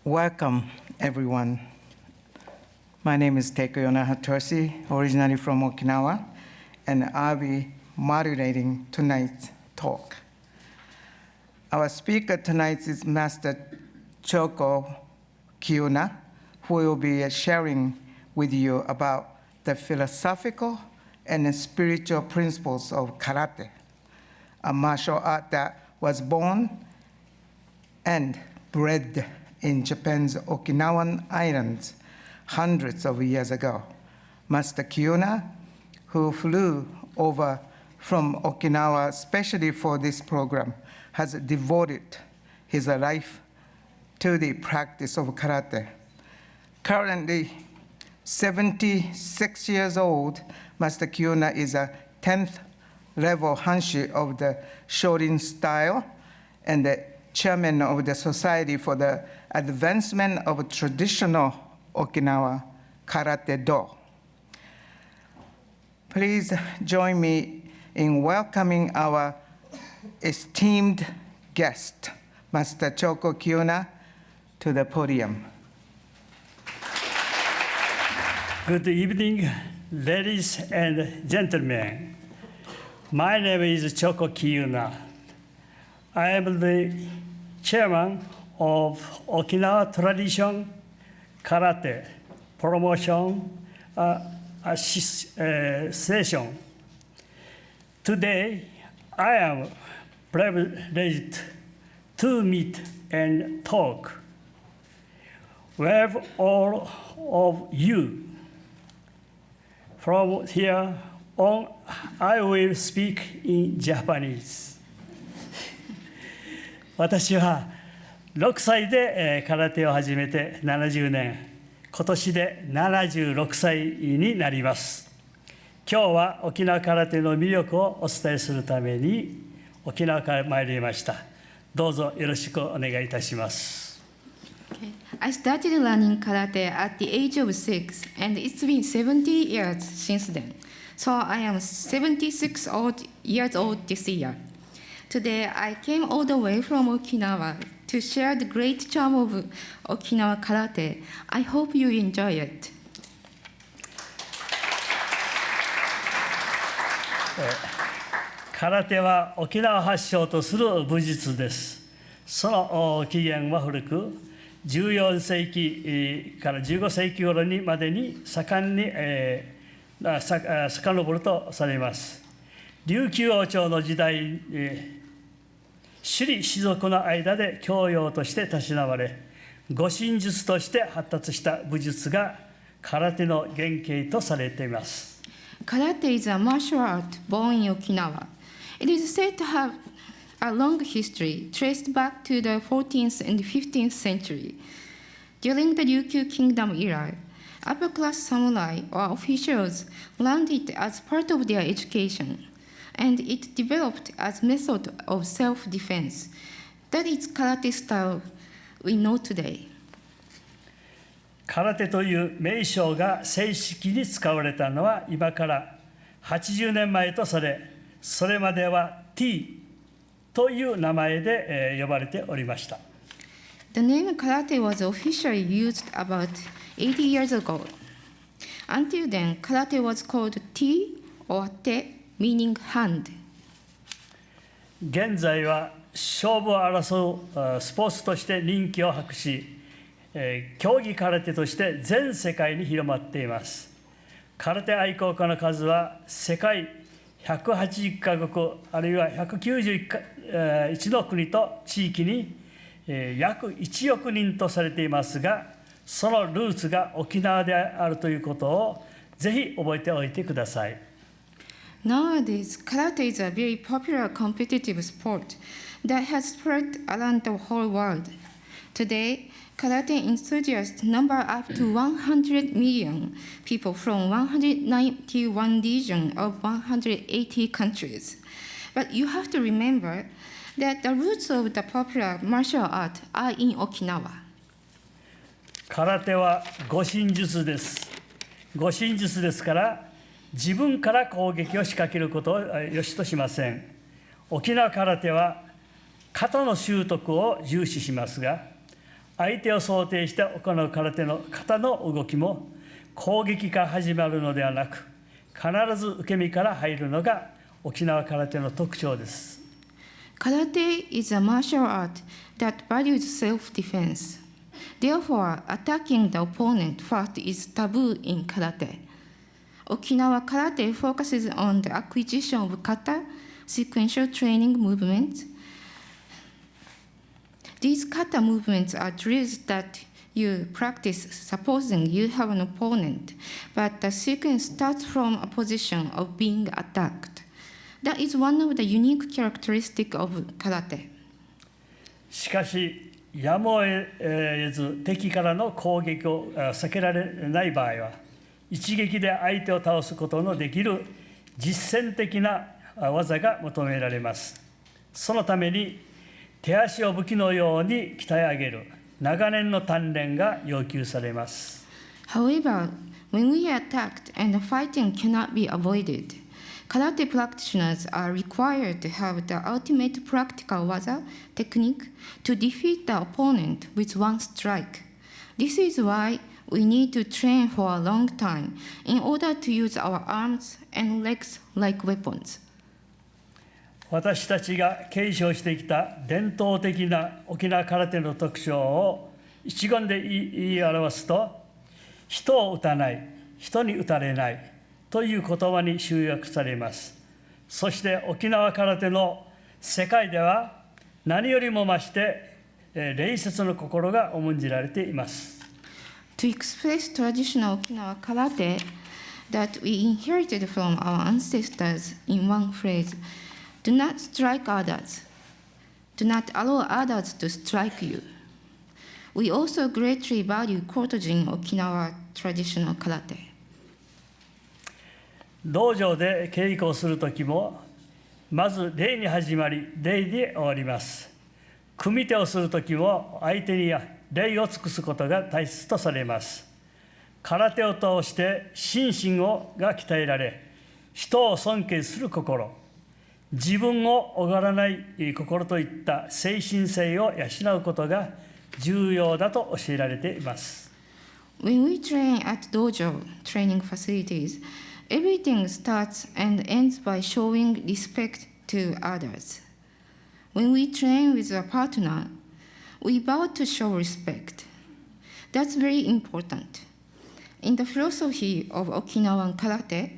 Welcome, everyone. My name is Choko Kyuna, originally from Okinawa, and I'll be moderating tonight's talk. Our speaker tonight is Master Choko Kyuna, who will be sharing with you about the philosophical and spiritual principles of karate, a martial art that was born and bred in Japan's Okinawan Islands hundreds of years ago. Master Kyuna, who flew over from Okinawa especially for this program, has devoted his life to the practice of karate. Currently 76 years old, Master Kyuna is a 10th level hanshi of the Shorin style and the chairman of the Society for the Advancement of Traditional Okinawa Karate Do. Please join me in welcoming our esteemed guest, Master Choko Kyuna, to the podium. Good evening, ladies and gentlemen. My name is Choko Kyuna. I am the chairman of Okinawa Tradition Karate Promotion Association. Today, I am privileged to meet and talk with all of you. From here on, I will speak in Japanese. 私は6歳で空手を始めて70年、今年で76歳になります。今日は沖縄空手の魅力をお伝えするために沖縄から参りました。どうぞよろしくお願いいたします。I started learning karate at the age of 6, and it's been 70 years since then. So I am 76 years old this year. Today, I came all the way from Okinawa to share the great charm of Okinawa karate. I hope you enjoy it. 空手は沖縄発祥とする武術です。その起源は古く、14世紀から15世紀頃にまでに盛んに遡るとされます。琉球王朝の時代、首里士族の間で教養としてたしなまれ、護身術として発達した武術が空手の原型とされています。Karate is a martial art born in Okinawa. It is said to have a long history traced back to the 14th and 15th century. During the Ryukyu Kingdom era, upper-class samurai or officials learned it as part of their education, and it developed as a method of self-defense. That is karate style we know today. 空手という名称が正式に使われたのは今から80年前とされ、それまでは T という名前で呼ばれておりました。The name karate was officially used about 80 years ago. Until then, karate was called T or te, meaning hand. 現在は勝負を争うスポーツとして人気を博し、競技空手として全世界に広まっています。空手愛好家の数は世界180カ国あるいは191の国と地域に約1億人とされていますが、そのルーツが沖縄であるということをぜひ覚えておいてください。Nowadays, karate is a very popular competitive sport that has spread around the whole world. Today, karate enthusiasts number up to 100 million people from 191 regions of 180 countries. But you have to remember that the roots of the popular martial art are in Okinawa. 空手は護身術です。護身術ですから、自分から攻撃を仕掛けることを良しとしません。沖縄空手は型の習得を重視しますが、相手を想定して行う空手の型の動きも攻撃から始まるのではなく、必ず受け身から入るのが沖縄空手の特徴です。Karate is a martial art that values self-defense. Therefore, attacking the opponent first is taboo in karate. Okinawa karate focuses on the acquisition of kata, sequential training movements. These kata movements are drills that you practice supposing you have an opponent, but the sequence starts from a position of being attacked. That is one of the unique characteristics of karate. しかし、やむを得ず敵からの攻撃を避けられない場合は、一撃で相手を倒すことのできる実践的な技が求められます。そのために手足を武器のように鍛え上げる長年の鍛錬が要求されます。However, when we are attacked and fighting cannot be avoided, karate practitioners are required to have the ultimate practical waza technique to defeat the opponent with one strike. This is why we need to train for a long time in order to use our arms and legs like weapons. 私たちが継承してきた伝統的な沖縄空手の特徴を一言で言い表すと、人を打たない、人に打たれないという言葉に集約されます。そして沖縄空手の世界では何よりも増して礼節の心が重んじられています。To express traditional Okinawa karate that we inherited from our ancestors in one phrase, do not strike others. Do not allow others to strike you. We also greatly value Kotojin Okinawa traditional karate. 道場で稽古をするときも、まず礼に始まり、礼で終わります。組手をするときも、相手に礼を尽くすことが大切とされます。空手を通して心身が鍛えられ、人を尊敬する心、自分をおがらない心といった精神性を養うことが重要だと教えられています。When we train at dojo training facilities, everything starts and ends by showing respect to others. When we train with a partner, we bow to show respect. That's very important. In the philosophy of Okinawan karate,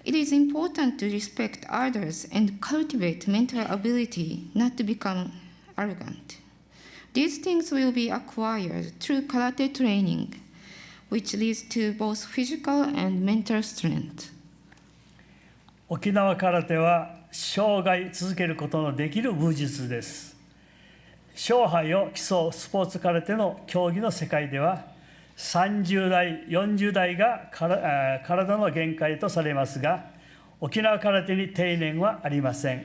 it is important to respect others and cultivate mental ability not to become arrogant. These things will be acquired through karate training, which leads to both physical and mental strength. 沖縄空手は生涯続けることのできる武術です。勝敗を競うスポーツ空手の競技の世界では、30代、40代が体の限界とされますが、沖縄空手に定年はありません。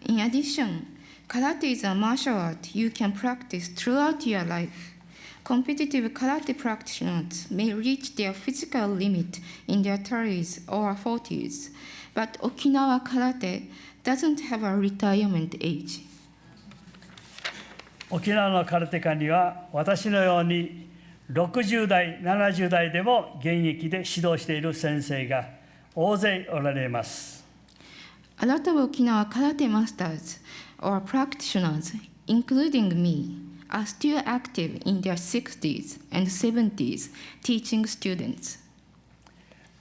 In addition, karate is a martial art you can practice throughout your life. Competitive karate practitioners may reach their physical limit in their 30s or 40s, but Okinawa karate doesn't have a retirement age. 沖縄の空手家には私のように60代、70代でも現役で指導している先生が大勢おられます。A lot of Okinawa karate masters or practitioners, including me, are still active in their 60s and 70s teaching students.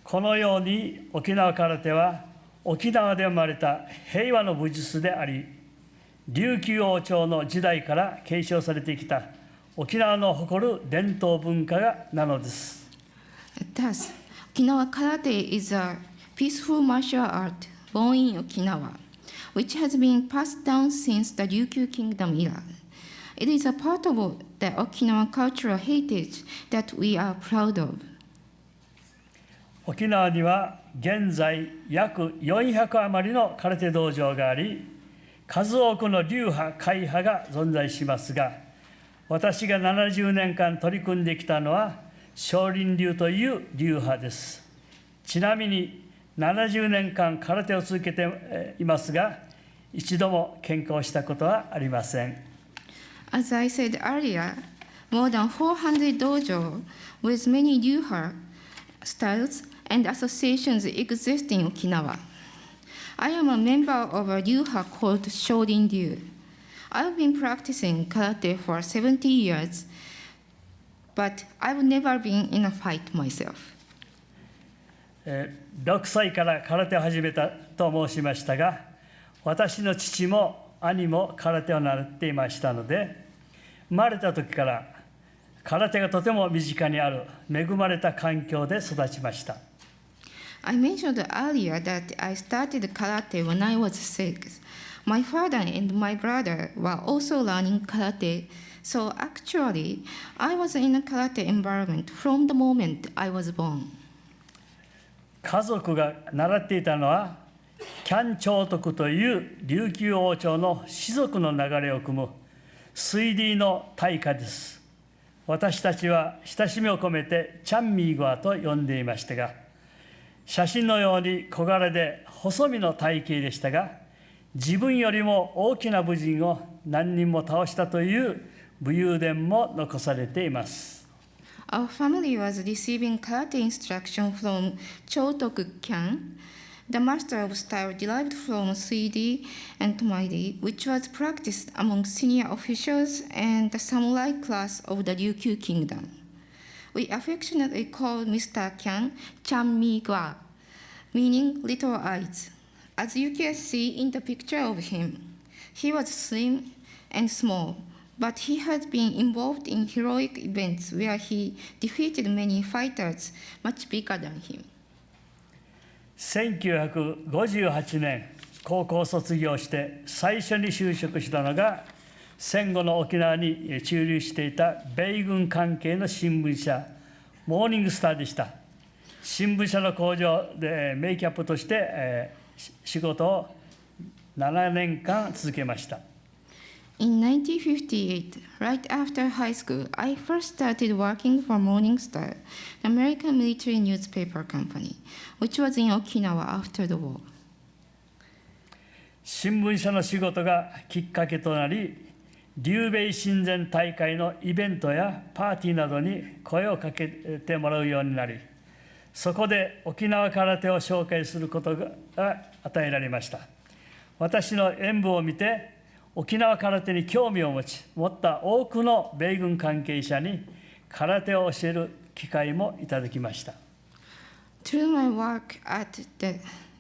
このように沖縄空手は沖縄で生まれた平和の武術であり、琉球王朝の時代から継承されてきた沖縄の誇る伝統文化なのです。Thus, Okinawa karate is a peaceful martial art born in Okinawa, which has been passed down since the Ryukyu Kingdom era. It is a part of the Okinawan cultural heritage that we are proud of. 沖縄には現在約400余りの空手道場があり、数多くの流派、会派が存在しますが、私が70年間取り組んできたのは少林流という流派です。ちなみに70年間空手を続けていますが、一度も喧嘩をしたことはありません。As I said earlier, more than 400 dojo with many ryuha styles and associations exist in Okinawa. I am a member of a ryuha called Shorin-ryu. I've been practicing karate for 70 years, but I've never been in a fight myself. 6歳から空手を始めたと申しましたが、私の父も兄も空手を習っていましたので、生まれた時から空手がとても身近にある恵まれた環境で育ちました。I mentioned earlier that I started karate when I was 6. My father and my brother were also learning karate, so actually, I was in a karate environment from the moment I was born. 家族が習っていたのは、喜屋長徳という琉球王朝の士族の流れを組む水利の大家です。私たちは親しみを込めてチャンミーゴアと呼んでいましたが、写真のように小柄で細身の体型でしたが、自分よりも大きな武人を何人も倒したという武勇伝も残されています。Our family was receiving karate instruction from Choko Kyuna, the master of style derived from 3D and Tomaidi, which was practiced among senior officials and the samurai class of the Ryukyu kingdom. We affectionately called Mr. Kyun Chanmi-gwa, meaning little eyes. As you can see in the picture of him, he was slim and small, but he had been involved in heroic events where he defeated many fighters much bigger than him. 1958年、高校卒業して最初に就職したのが、戦後の沖縄に駐留していた米軍関係の新聞社、モーニングスターでした。新聞社の工場でメイキャップとして、仕事を7年間続けました。In 1958, right after high school, I first started working for Morning Star, the American military newspaper company, which was in Okinawa after the war. 新聞社の仕事がきっかけとなり、琉米親善大会のイベントやパーティーなどに声をかけてもらうようになり、そこで沖縄空手を紹介することが与えられました。私の演舞を見て、沖縄空手に興味を持った多くの米軍関係者に空手を教える機会もいただきました。Through my work at the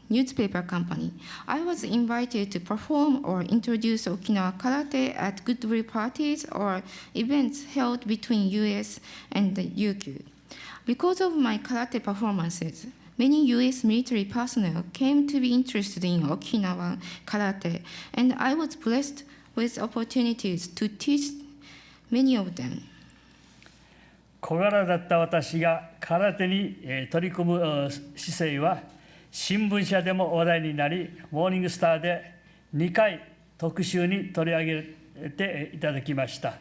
newspaper company, I was invited to perform or introduce Okinawa karate at goodwill parties or events held between US and the UQ. Because of my karate performances, many US military personnel came to be interested in Okinawan karate, and I was blessed with opportunities to teach many of them. 小柄だった私が空手に取り組む姿勢は新聞社でも話題になり、モーニングスターで2回特集に取り上げていただきました。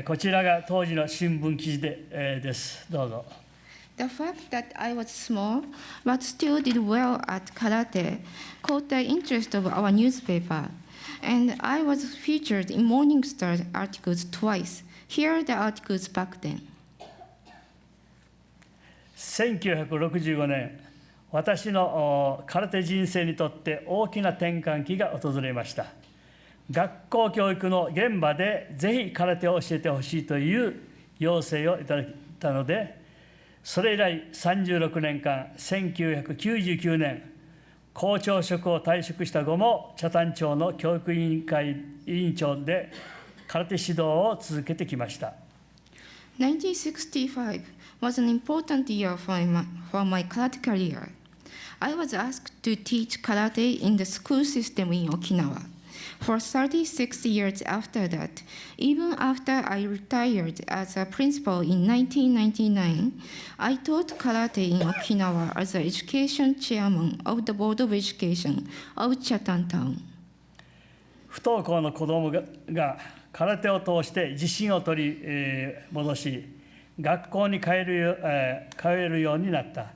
こちらが当時の新聞記事です。どうぞ。The fact that I was small but still did well at karate caught the interest of our newspaper, and I was featured in Morning Star articles twice. Here are the articles back then. 1965年、私の空手人生にとって大きな転換期が訪れました。学校教育の現場でぜひ空手を教えてほしいという要請をいただいたので、それ以来36年間、1999年、校長職を退職した後も北谷町の教育委員会委員長で空手指導を続けてきました。1965 was an important year for my karate career. I was asked to teach karate in the school system in Okinawa. For 36 years after that, even after I retired as a principal in 1999, I taught karate in Okinawa as the education chairman of the Board of Education of Chattantown. 不登校の子どもが空手を通して自信を取り戻し、学校に通えるようになった。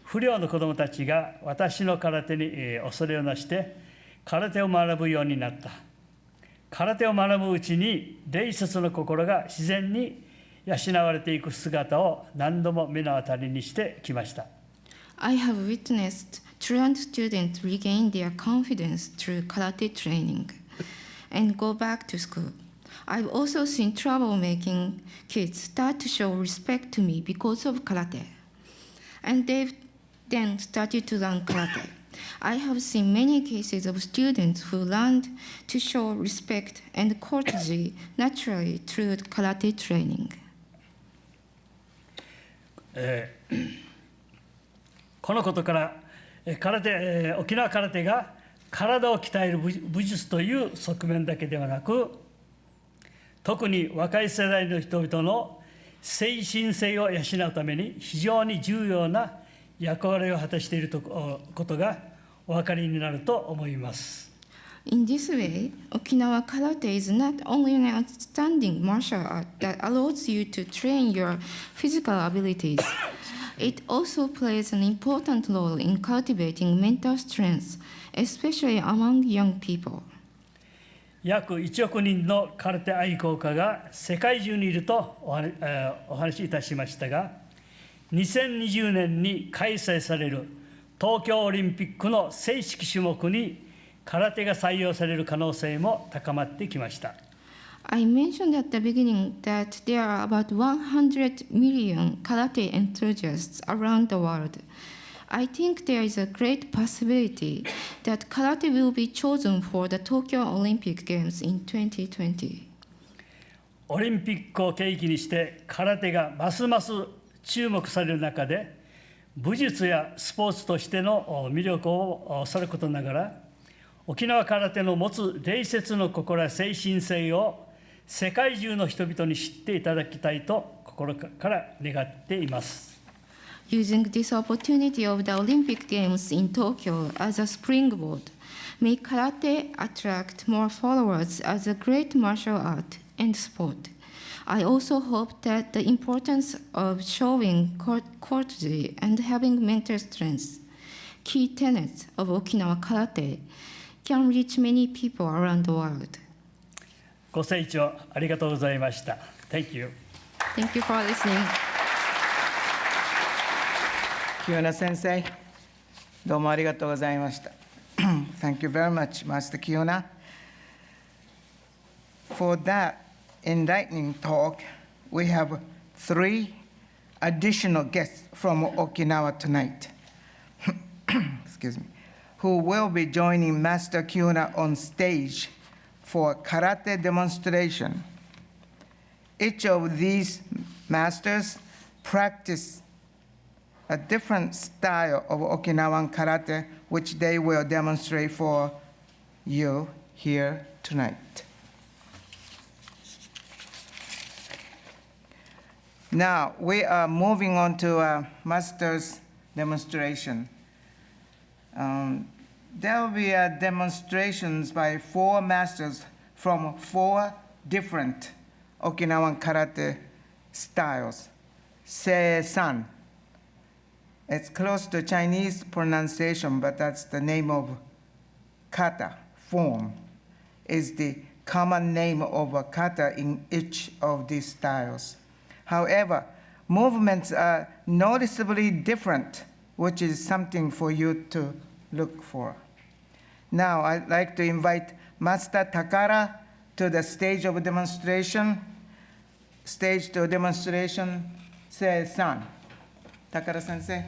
不良の子どもたちが私の空手に恐れをなして空手を学ぶようになった。空手を学ぶうちに礼節の心が自然に養われていく姿を何度も目の当たりにしてきました。I have witnessed truant students regain their confidence through karate training and go back to school. I've also seen troublemaking kids start to show respect to me because of karate, and they've then started to learn karate. I have seen many cases of students who learned to show respect and courtesy naturally through karate training. このことから沖縄空手が体を鍛える武術という側面だけではなく、特に若い世代の人々の精神性を養うために非常に重要な役割を果たしていることがお分かりになると思います。In this way, Okinawa Karate is not only an outstanding martial art that allows you to train your physical abilities, it also plays an important role in cultivating mental strength, especially among young people. 約1億人の空手愛好家が世界中にいるとお話しいたしましたが、2020年に開催される東京オリンピックの正式種目に空手が採用される可能性も高まってきました。I mentioned at the beginning that there are about 100 million karate enthusiasts around the world. I think there is a great possibility that karate will be chosen for the Tokyo Olympic Games in 2020. オリンピックを契機にして空手がますます注目される中で、武術やスポーツとしての魅力をさることながら、沖縄空手の持つ礼節の心や精神性を世界中の人々に知っていただきたいと心から願っています。Using this opportunity of the Olympic Games in Tokyo as a springboard, may karate attract more followers as a great martial art and sport. I also hope that the importance of showing courtesy and having mental strength, key tenets of Okinawa karate, can reach many people around the world. ご清聴ありがとうございました。Thank you. Thank you for listening. Kyuna Sensei, どうもありがとうございました。Thank you very much, Master Kyuna. For that enlightening talk, we have 3 additional guests from Okinawa tonight. Excuse me. Who will be joining Master Kyuna on stage for karate demonstration. Each of these masters practice a different style of Okinawan karate, which they will demonstrate for you here tonight. Now, we are moving on to a master's demonstration. There will be demonstrations by 4 masters from 4 different Okinawan karate styles. Se-san. It's close to Chinese pronunciation, but that's the name of kata, form, is the common name of a kata in each of these styles. However, movements are noticeably different, which is something for you to look for. Now, I'd like to invite Master Takara to the stage of demonstration. Stage to demonstration, Se-san. Takara Sensei.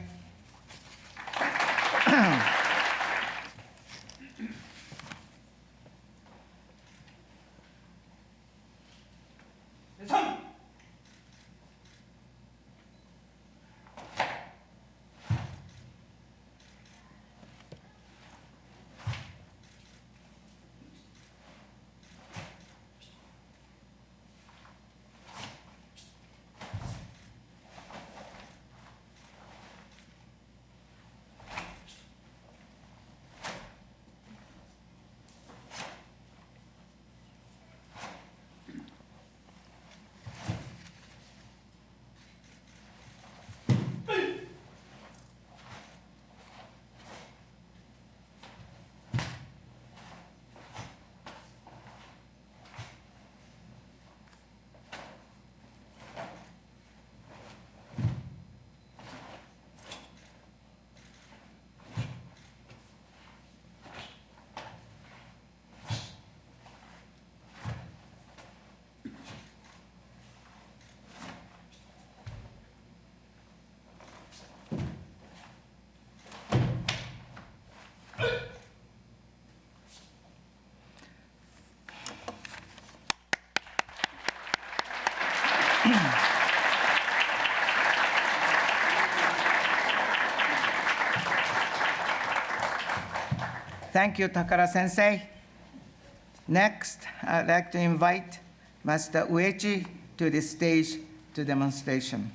Thank you, Takara Sensei. Next, I'd like to invite Master Uechi to the stage to demonstration.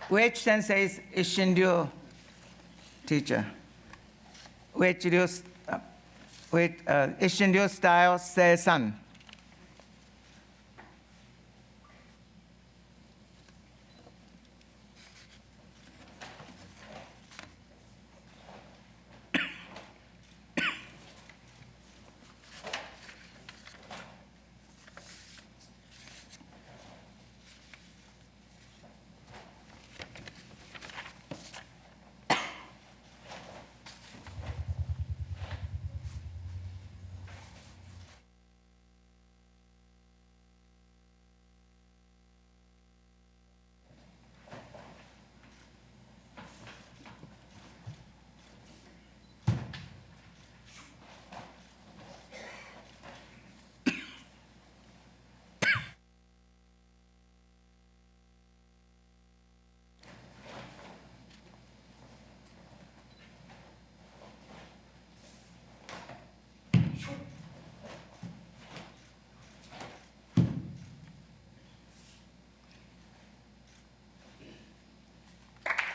Uechi Sensei is Isshin-ryu teacher. Isshin-ryu style Sei-san.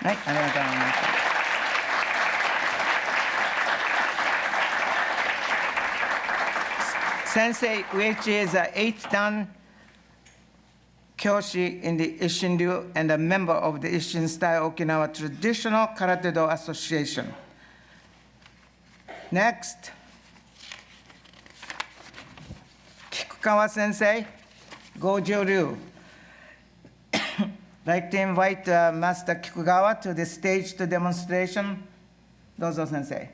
Right, Sensei, which is an 8th dan Kyoshi in the Isshin-ryu and a member of the Isshin-style Okinawa Traditional Karate-do Association. Next, Kikukawa Sensei, Goju-ryu. I'd like to invite Master Kikukawa to the stage to demonstration. Dozo Sensei.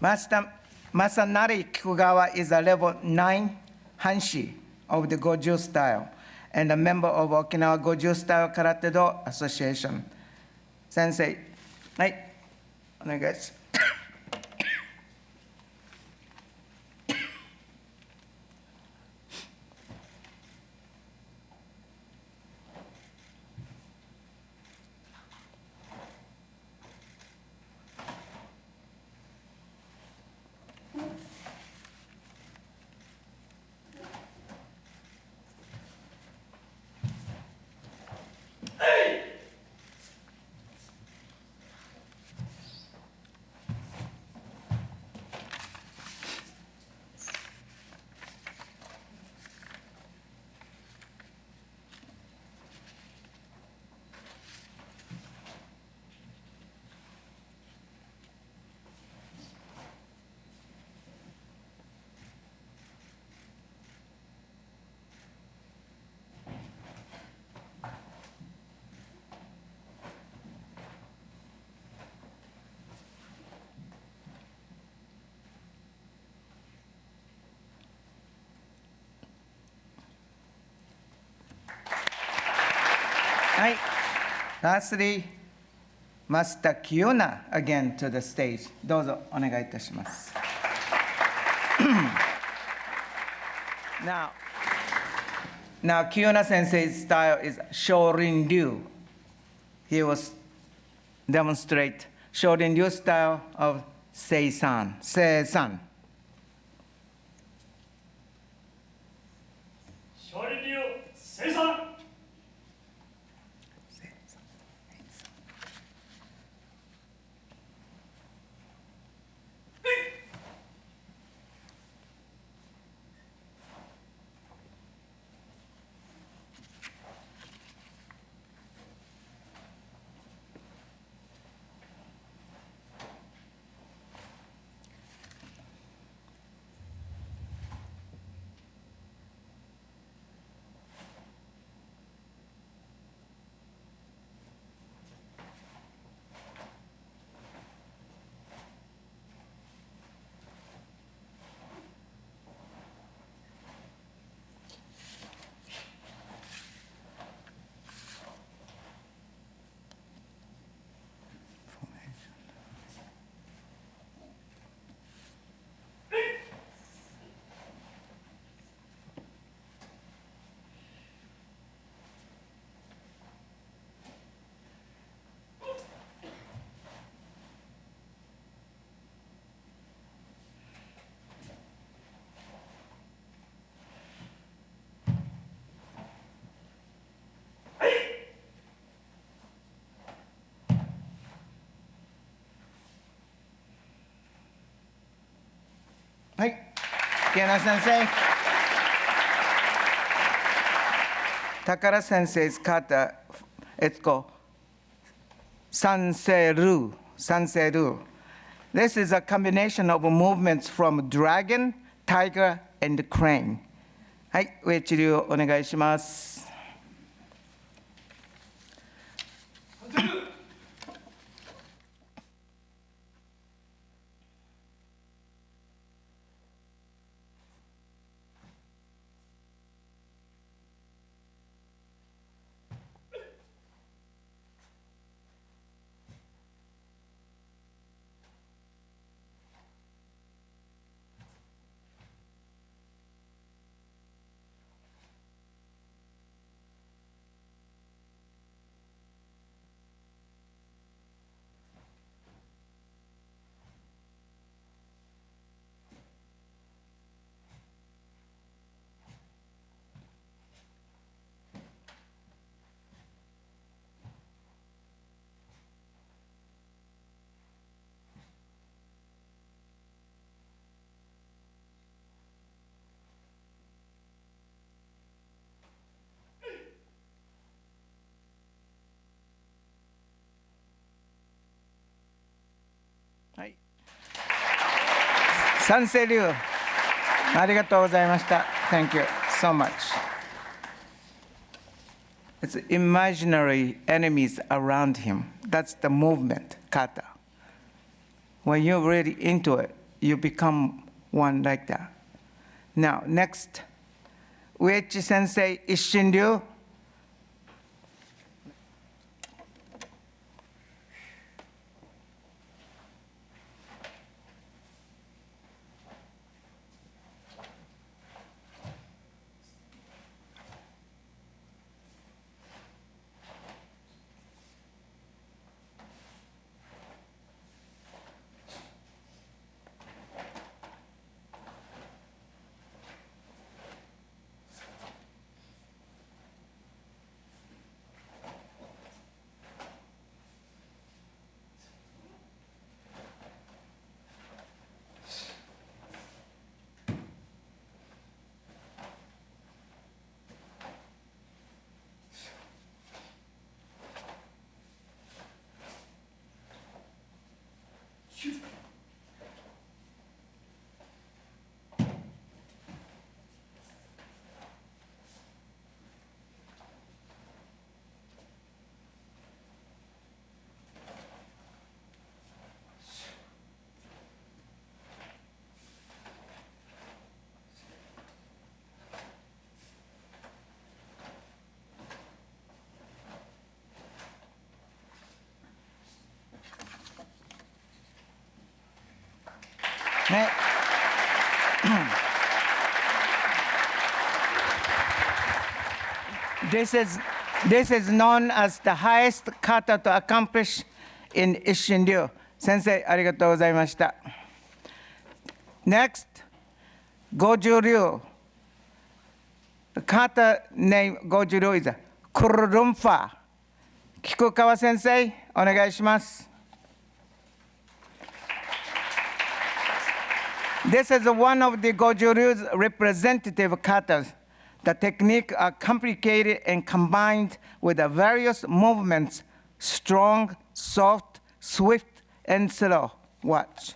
Master Masanari Kikukawa is a level 9 Hanshi of the Goju style and a member of Okinawa Goju style Karate-do Association. Sensei, right? Onegai. Right. Lastly, Master Kyuna again to the stage. どうぞお願いいたします。Now, Kyuna Sensei's style is Shorin Ryu. He will demonstrate Shorin Ryu style of Sei-san. Sei-san. 少林流生産 Kyuna sensei. Takara sensei's kata, it's called Sanseru. Sanseru. This is a combination of movements from dragon, tiger, and crane. はい、ウェイチ流お願いします。はい。三世流、ありがとうございました。Thank you so much. It's imaginary enemies around him. That's the movement, kata. When you're really into it, you become one like that. Now, next, Uechi sensei, Isshin Ryu. This is known as the highest kata to accomplish in Isshin Ryu. Sensei, ありがとうございました。Next, Goju Ryu. The kata name Goju Ryu is Kurumfa. Kikukawa Sensei, お願いします。This is one of the Goju Ryu's representative katas. The technique are complicated and combined with the various movements, strong, soft, swift, and slow. Watch.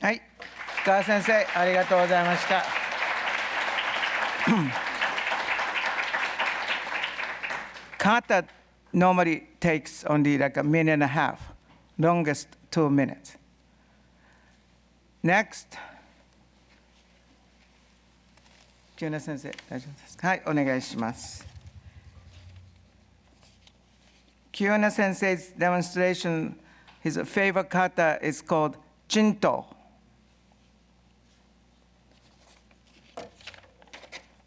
はい、川先生、ありがとうございました。Kata normally takes only like a minute and a half, longest 2 minutes. Next. 木村先生、大丈夫ですか？はい、お願いします。Kyuna sensei's demonstration, his favorite kata is called Jinto.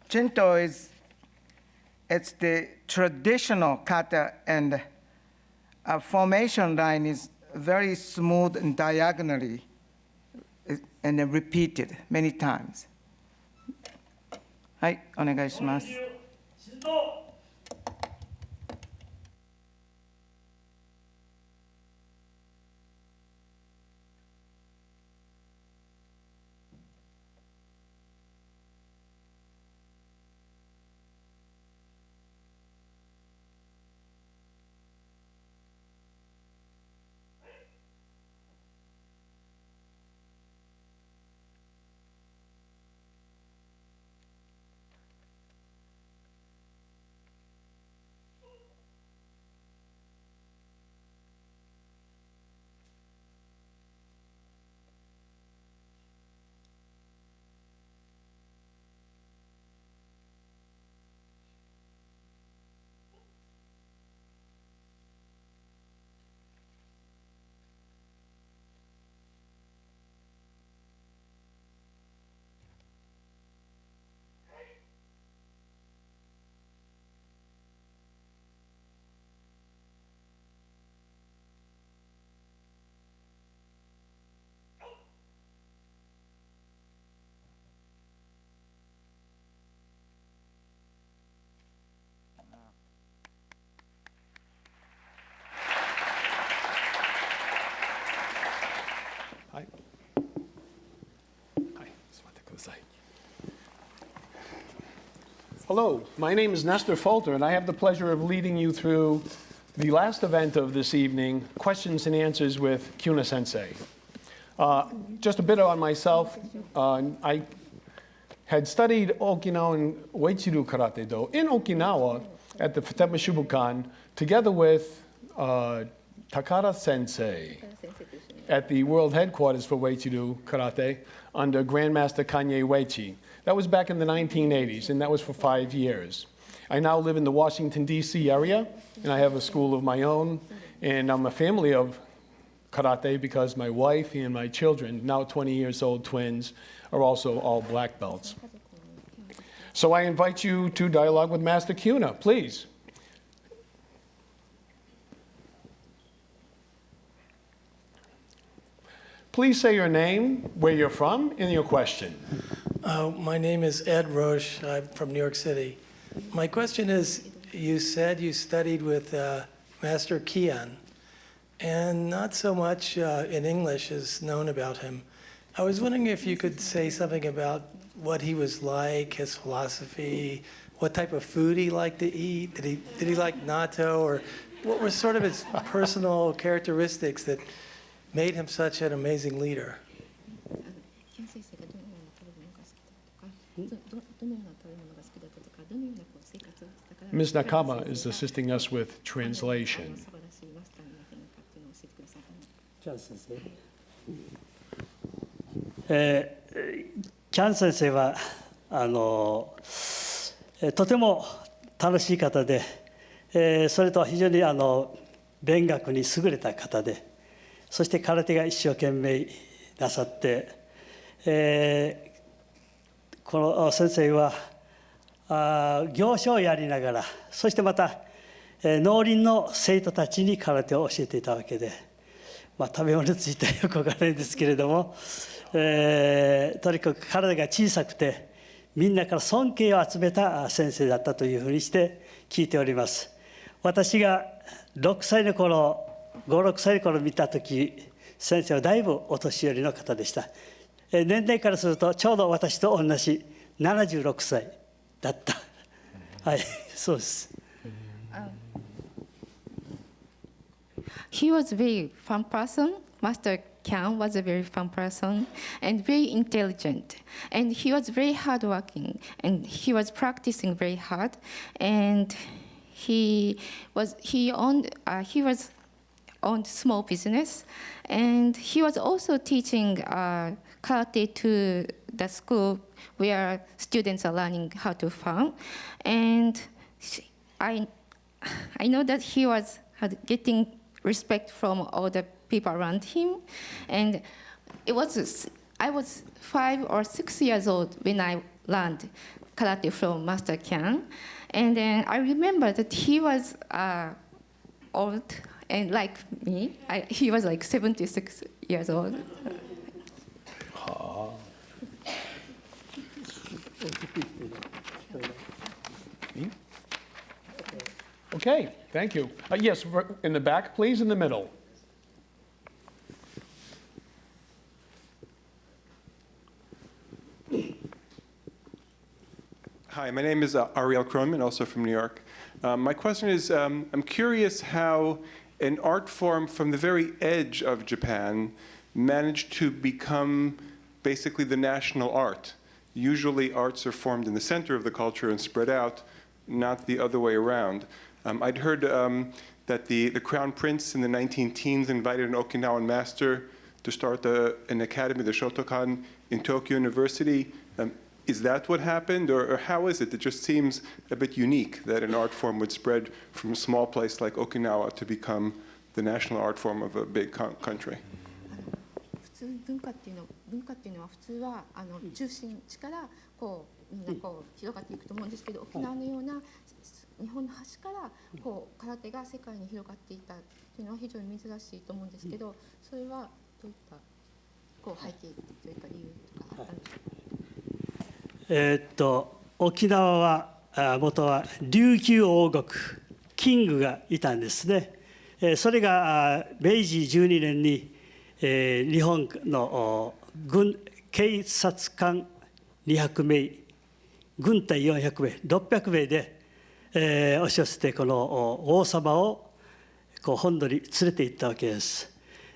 Jinto it's the traditional kata, and a formation line is very smooth and diagonally, and then repeated many times. はい、お願いします。Hello, my name is Nestor Folter, and I have the pleasure of leading you through the last event of this evening, Questions and Answers with Kyuna Sensei. Just a bit on myself. I had studied Okinawan Uechi-ryu Karate Do in Okinawa at the Futaba Shubukan, together with Takara Sensei at the world headquarters for Uechi-ryu Karate under Grandmaster Kanye Uechi. That was back in the 1980s, and that was for 5 years. I now live in the Washington, D.C. area, and I have a school of my own, and I'm a family of karate because my wife and my children, now 20 years old twins, are also all black belts. So I invite you to dialogue with Master Kyuna, please. Please say your name, where you're from, and your question. My name is Ed Roche. I'm from New York City. My question is, you said you studied with Master Kian, and not so much in English is known about him. I was wondering if you could say something about what he was like, his philosophy, what type of food he liked to eat. Did he like natto, or what were sort of his personal characteristics that made him such an amazing leader? Ms. Nakama is assisting us with translation. キャン先生はとても楽しい方で、それと非常に勉学に優れた方で、そして空手が一生懸命なさって、この先生は行書をやりながら、そしてまた農林の生徒たちに空手を教えていたわけで、食べ物についてはよくわからないんですけれども、とにかく体が小さくてみんなから尊敬を集めた先生だったというふうにして聞いております。私が6歳の頃、5、6歳の頃見たとき、先生はだいぶお年寄りの方でした。年齢からするとちょうど私と同じ76歳だった。はい、そうです。He was a very fun person, Master Kyan was a very fun person and very intelligent. And he was very hardworking, and he was practicing very hard. And he owned small business, and he was also teaching karate to the school where students are learning how to farm. And I know that he was getting respect from all the people around him. And I was 5 or 6 years old when I learned karate from Master Kyan. And then I remember that he was old, and like me, he was like 76 years old. Okay, thank you. Yes, in the back, please, in the middle. Hi, my name is Ariel Kronman, also from New York. My question is, I'm curious how an art form from the very edge of Japan managed to become basically the national art. Usually arts are formed in the center of the culture and spread out, not the other way around. I'd heard that the Crown Prince in the 19-teens invited an Okinawan master to start an academy, the Shotokan, in Tokyo University. Is that what happened, or how is it? It just seems a bit unique that an art form would spread from a small place like Okinawa to become the national art form of a big country. 普通文化っていうのは普通は中心地からこうみんなこう広がっていくと思うんですけど、沖縄のような日本の端からこう空手が世界に広がっていたというのは非常に珍しいと思うんですけど、それはどういったこう背景というか理由とかあったんですか？沖縄は元は琉球王国、キングがいたんですね。それが明治12年に日本の警察官200名、軍隊400名、600名で押し寄せてこの王様をこう本土に連れて行ったわけです。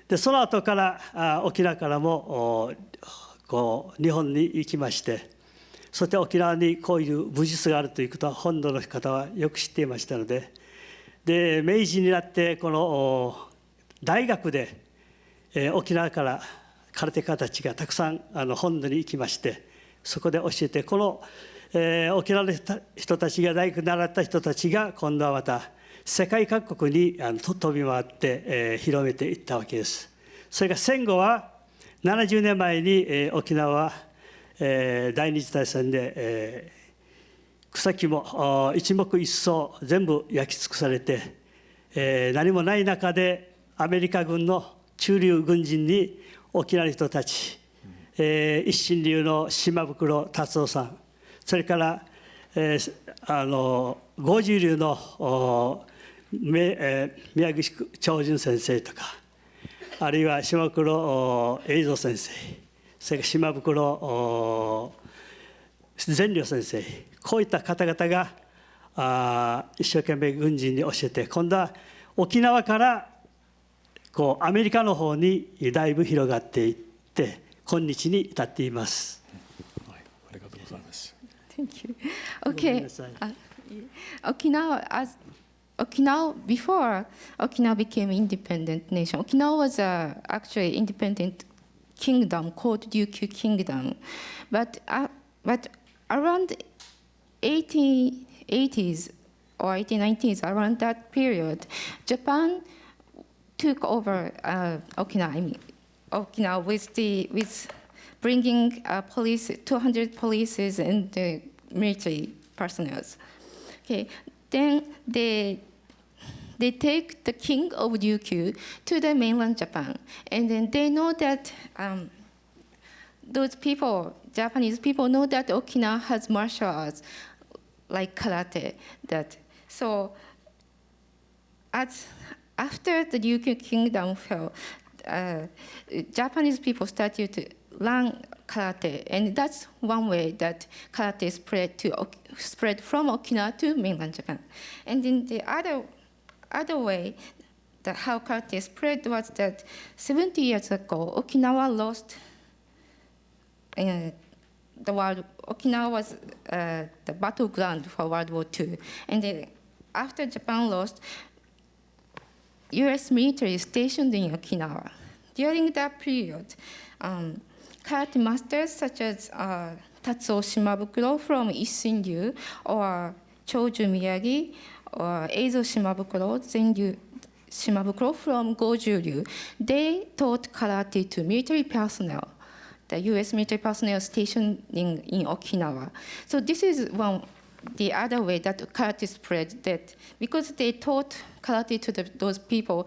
でその後から沖縄からもこう日本に行きまして、そして沖縄にこういう武術があるということは本土の方はよく知っていましたので、明治になってこの大学で沖縄から空手家たちがたくさん本土に行きまして、そこで教えて、この沖縄の人たちが大学で習った人たちが今度はまた世界各国に飛び回って広めていったわけです。それが戦後は70年前に沖縄は第二次大戦で草木も一木一草全部焼き尽くされて、何もない中でアメリカ軍の駐留軍人に沖縄の人たち、一心流の島袋達夫さん、それから五十流の宮口長順先生とか、あるいは島袋栄三先生、それから島袋善良先生、こういった方々が一生懸命軍人に教えて、今度は沖縄からこうアメリカの方にだいぶ広がっていって今日に至っています。はい、ありがとうございます。Thank you. Okay. Okinawa, before Okinawa became independent nation, Okinawa was actually independent kingdom called Ryukyu Kingdom. But around 1880s or 1890s, around that period, Japan took over Okinawa with bringing police, 200 police and military personnel. Okay, then they take the king of Ryukyu to the mainland Japan, and then they know that those people, Japanese people, know that Okinawa has martial arts like karate. So after the Ryukyu kingdom fell, Japanese people started to learn karate, and that's one way that karate spread from Okinawa to mainland Japan. And then the other way, how karate spread was that 70 years ago, Okinawa lost the world. Okinawa was the battleground for World War II. And then after Japan lost, U.S. military stationed in Okinawa. During that period, karate masters such as Tatsuo Shimabukuro from Isshin-ryu, or Choju Miyagi, or Eizo Shimabukuro, Zenryu Shimabukuro from Goju-ryu, they taught karate to military personnel, the U.S. military personnel stationed in Okinawa. So this is the other way that karate spread, that because they taught karate to those people,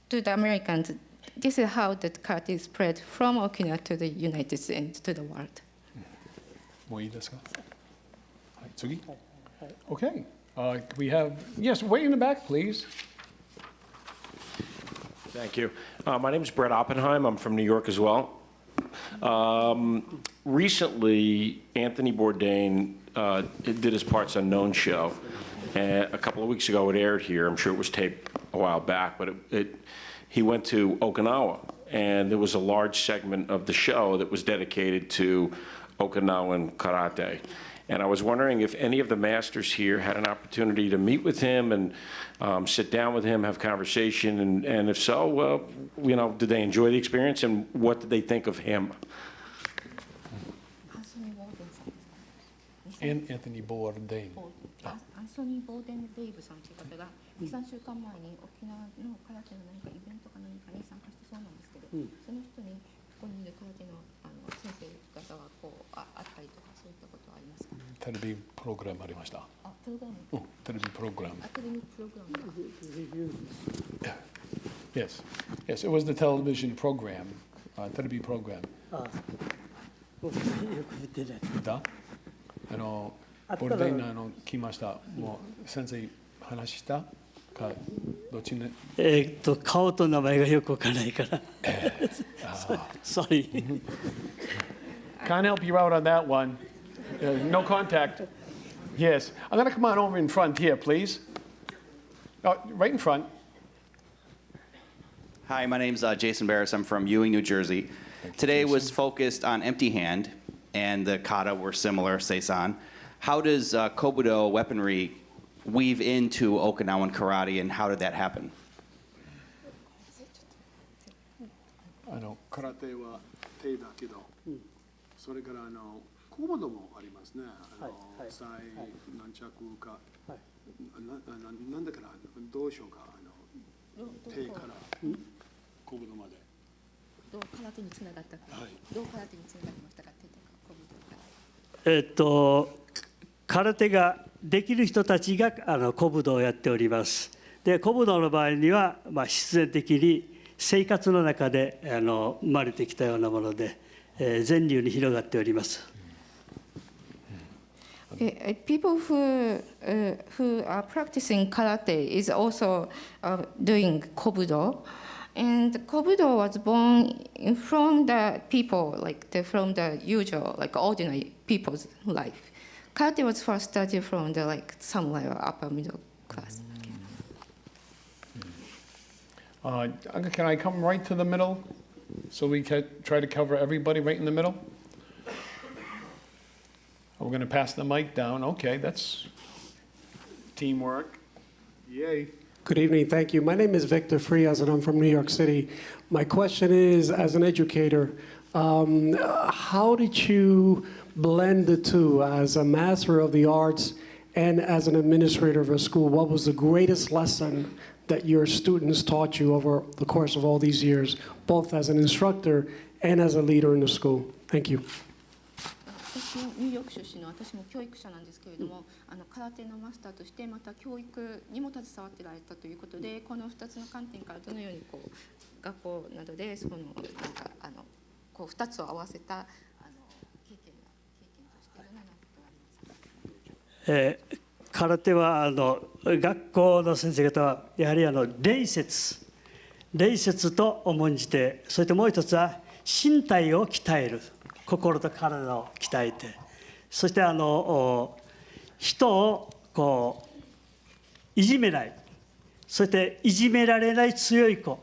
to the Americans, this is how that karate spread from Okinawa to the United States, to the world. もういいですか？はい、次。Okay. We have, yes, way in the back, please. Thank you. My name is Brett Oppenheim. I'm from New York as well. Recently, Anthony Bourdain did his Parts Unknown show. And a couple of weeks ago, it aired here. I'm sure it was taped a while back, but he went to Okinawa, and there was a large segment of the show that was dedicated to Okinawan karate. And I was wondering if any of the masters here had an opportunity to meet with him and sit down with him, have conversation, and if so, well, you know, did they enjoy the experience, and what did they think of him? Anthony Bourdain. アンソニー・ボーデン・デイブさんという方が2、3週間前に沖縄の空手の何かイベントか何かに参加してそうなんですけど、その人にここにいる空手の先生方はこうあったりとかそういったことはありますか？テレビプログラムありました。あ、プログラム。テレビプログラム。テレビプログラム。Yes, yes, it was the television program, テレビプログラム。僕よく見てない。見た？ボルデイン来ました。もう先生話したかどっちね。顔と名前がよくわからないから。Sorry. Can't help you out on that one. No contact. Yes, I'm going to come on over in front here, please. Oh, right in front. Hi, my name's Jason Barris. I'm from Ewing, New Jersey. Today was focused on empty hand, and the kata were similar, seisan. How does kobudo weaponry weave into Okinawan karate, and how did that happen? 空手は手だけど、それからコードもありますね。最何着か、なんだからどうしようか手からコードまで。どう空手につながったか。どう空手につながりましたか。空手ができる人たちが古武道をやっております。で、古武道の場合には、必然的に生活の中で生まれてきたようなもので、全流に広がっております。People who are practicing karate is also doing kobudo, and kobudo was born from the people, from the usual, ordinary people's life. Karate was first started from the samurai or upper middle class. Can I come right to the middle so we can try to cover everybody right in the middle? We're going to pass the mic down. Okay, that's teamwork. Yay. Good evening. Thank you. My name is Victor Frias, and I'm from New York City. My question is, as an educator, how did you blend the two as a master of the arts and as an administrator of a school? What was the greatest lesson that your students taught you over the course of all these years, both as an instructor and as a leader in the school? Thank you. 私もニューヨーク出身の私も教育者なんですけれども、空手のマスターとしてまた教育にも携わってられたということで、この2つの観点からどのように学校などでその2つを合わせた経験としてどのようなことがありますか？空手は学校の先生方はやはり礼節と重んじて、そしてもう一つは身体を鍛える、心と体を鍛えて、そして人をいじめない、そしていじめられない強い子、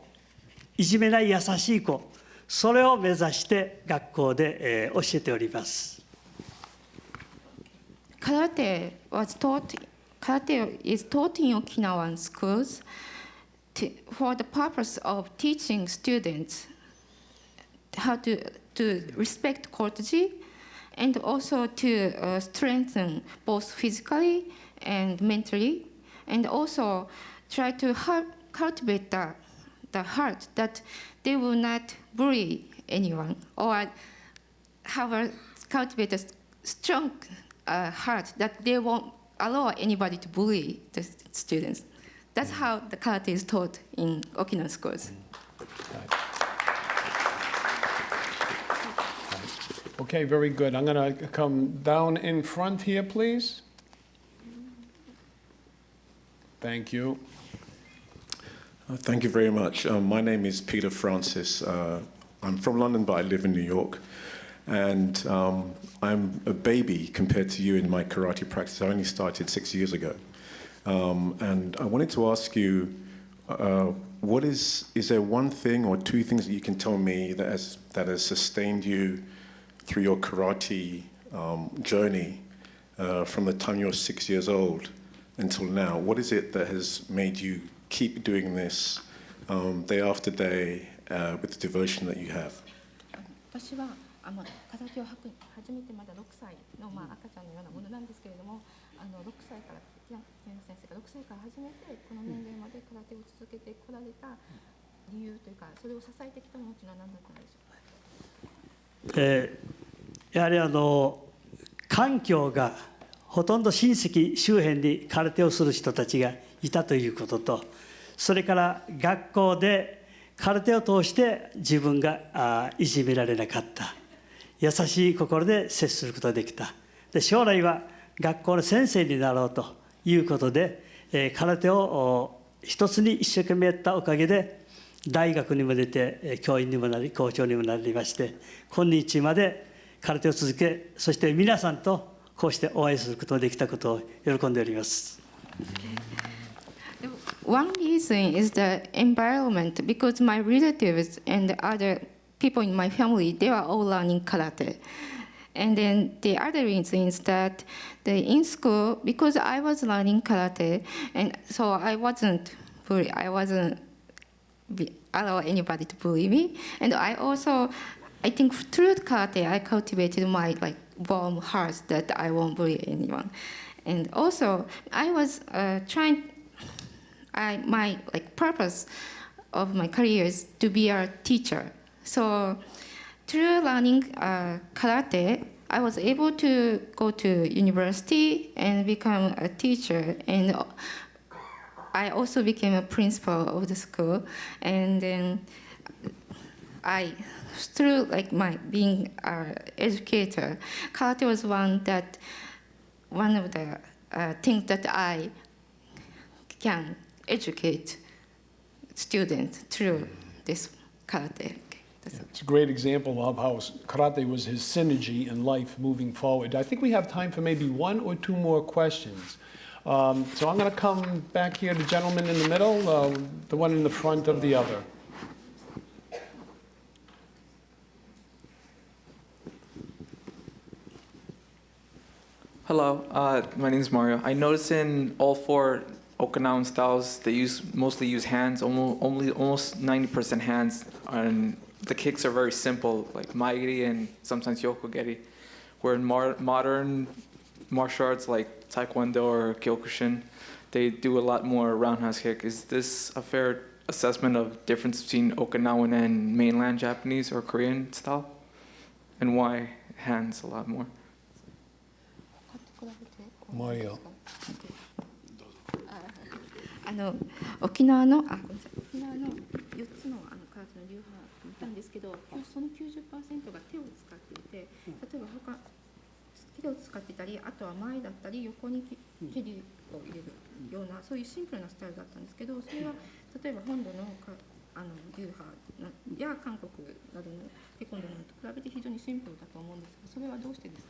いじめない優しい子、それを目指して学校で教えております。Karate is taught in Okinawan schools for the purpose of teaching students how to respect courtesy and also to strengthen both physically and mentally, and also try to cultivate the heart that they will not bully anyone, or cultivate a strong heart that they won't allow anybody to bully the students. That's how the karate is taught in Okinawan schools. Okay, very good. I'm going to come down in front here, please. Thank you. Thank you very much. My name is Peter Francis. I'm from London, but I live in New York. And I'm a baby compared to you in my karate practice. I only started 6 years ago. And I wanted to ask you, is there one thing or two things that you can tell me that has sustained you through your karate journey from the time you were 6 years old until now? What is it that has made you keep doing this day after day with the devotion that you have? 私は空手を始めてまだ6歳の赤ちゃんのようなものなんですけれども、6歳から先生が6歳から始めてこの年齢まで空手を続けてこられた理由というか、それを支えてきたものというのは何だったんでしょうか。やはり環境がほとんど親戚周辺に空手をする人たちがいたということと、それから学校で空手を通して自分がいじめられなかった、優しい心で接することができた、で将来は学校の先生になろうということで、空手を一つに一生懸命やったおかげで大学にも出て教員にもなり校長にもなりまして、今日まで空手を続け、そして皆さんとこうしてお会いすることができたことを喜んでおります。One reason is the environment, because my relatives and other people in my family, they were all learning karate. And then the other reason is that in school, because I was learning karate, and so I wasn't allow anybody to bully me. And I think through karate, I cultivated my warm heart that I won't bully anyone. And also, I was my purpose of my career is to be a teacher. So through learning karate, I was able to go to university and become a teacher. And I also became a principal of the school. And then through my being an educator, karate was one of the things that I can educate students through this karate. It's a great example of how karate was his synergy in life moving forward. I think we have time for maybe one or two more questions. So I'm going to come back here, the gentleman in the middle, the one in the front of the other. Hello, my name is Mario. I noticed in all four Okinawan styles, they mostly use hands, almost 90% hands, and the kicks are very simple, like maigiri and sometimes yokogeri. Where in modern martial arts like taekwondo or kyokushin, they do a lot more roundhouse kick. Is this a fair assessment of difference between Okinawan and mainland Japanese or Korean style? And why hands a lot more? Mario. 沖縄の4つの空手の流派見たんですけど、その 90% が手を使っていて、例えば手を使っていたり、あとは前だったり横に蹴りを入れるような、そういうシンプルなスタイルだったんですけど、それは例えば本土の流派や韓国などのテコンドーと比べて非常にシンプルだと思うんですが、それはどうしてです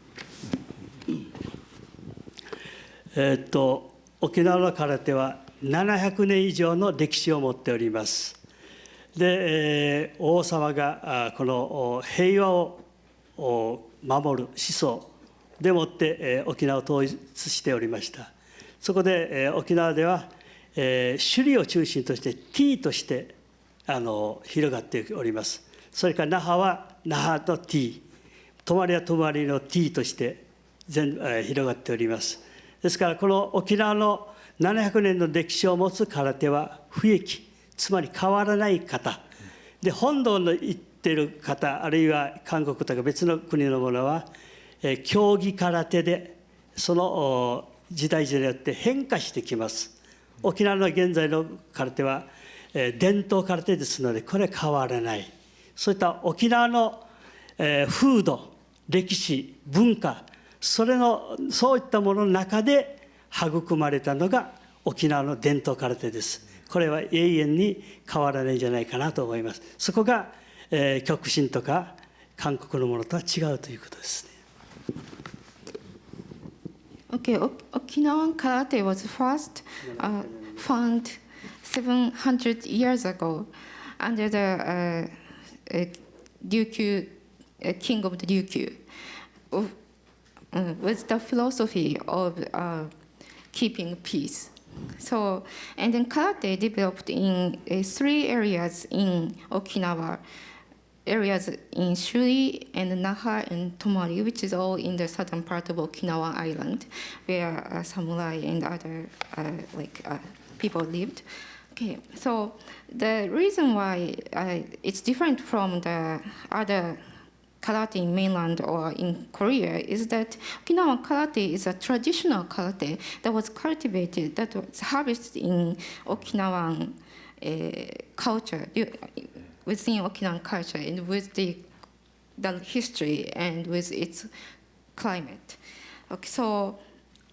か？沖縄の空手は700年以上の歴史を持っております。で、王様がこの平和を守る思想でもって沖縄を統一しておりました。そこで沖縄では首里を中心として T として広がっております。それから那覇は那覇の T、泊まりは泊まりの T として広がっております。ですからこの沖縄の700年の歴史を持つ空手は不易、つまり変わらない方で、本土の行っている方、あるいは韓国とか別の国のものは競技空手でその時代によって変化してきます。沖縄の現在の空手は伝統空手ですので、これは変わらない。そういった沖縄の風土、歴史、文化、そういったものの中で育まれたのが沖縄の伝統空手です。これは永遠に変わらないんじゃないかなと思います。そこが極真とか韓国のものとは違うということですね。Okay, Okinawan karate was first found 700 years ago under the Ryukyu, king of the Ryukyu, with the philosophy of keeping peace. So, and then karate developed in 3 areas in Okinawa, areas in Shuri and Naha and Tomari, which is all in the southern part of Okinawa Island, where samurai and other people lived. Okay, so the reason why it's different from the other karate in mainland or in Korea is that Okinawan karate is a traditional karate that was cultivated, that was harvested in Okinawan culture, within Okinawan culture, and with the history and with its climate. Okay, so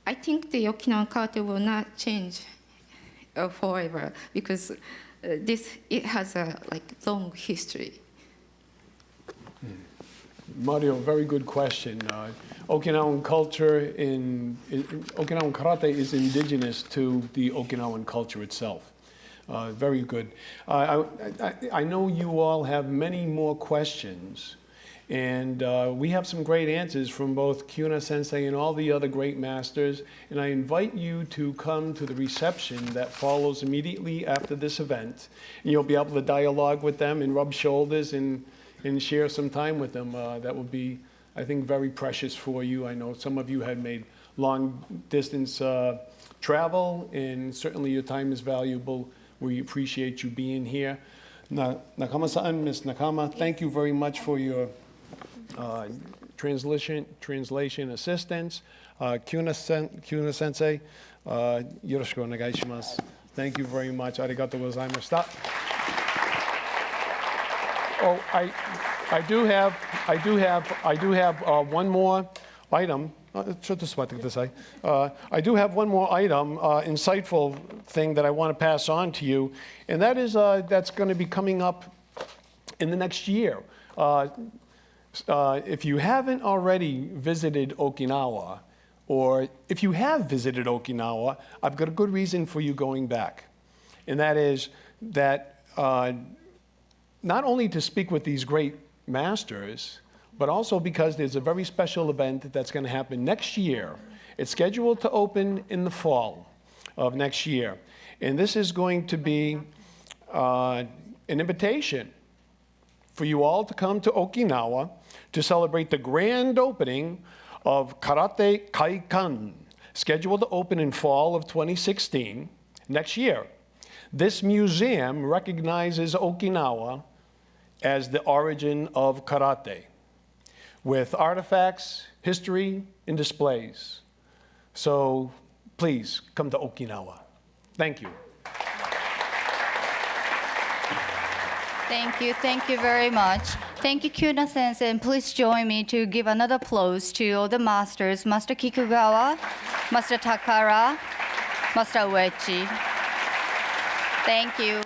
I think the Okinawan karate will not change forever because it has a long history. Mario, very good question. Okinawan culture Okinawan karate is indigenous to the Okinawan culture itself. Very good. I know you all have many more questions, and we have some great answers from both Kyuna Sensei and all the other great masters, and I invite you to come to the reception that follows immediately after this event, and you'll be able to dialogue with them and rub shoulders and share some time with them. That will be, I think, very precious for you. I know some of you had made long distance travel, and certainly your time is valuable. We appreciate you being here. Nakama-san, Ms. Nakama, thank you very much for your translation assistance. Kyuna Sensei, yoroshiku onegai shimasu. Thank you very much. Arigatou gozaimashita. Oh, I do have one more item. I do have one more item, insightful thing that I want to pass on to you, and that is that's going to be coming up in the next year. If you haven't already visited Okinawa, or if you have visited Okinawa, I've got a good reason for you going back, and that is that not only to speak with these great masters, but also because there's a very special event that's going to happen next year. It's scheduled to open in the fall of next year. And this is going to be an invitation for you all to come to Okinawa to celebrate the grand opening of Karate Kaikan, scheduled to open in fall of 2016, next year. This museum recognizes Okinawa as the origin of karate, with artifacts, history, and displays. So please come to Okinawa. Thank you. Thank you very much. Thank you, Kyuna Sensei, and please join me to give another applause to all the masters, Master Kikugawa, Master Takara, Master Uechi. Thank you.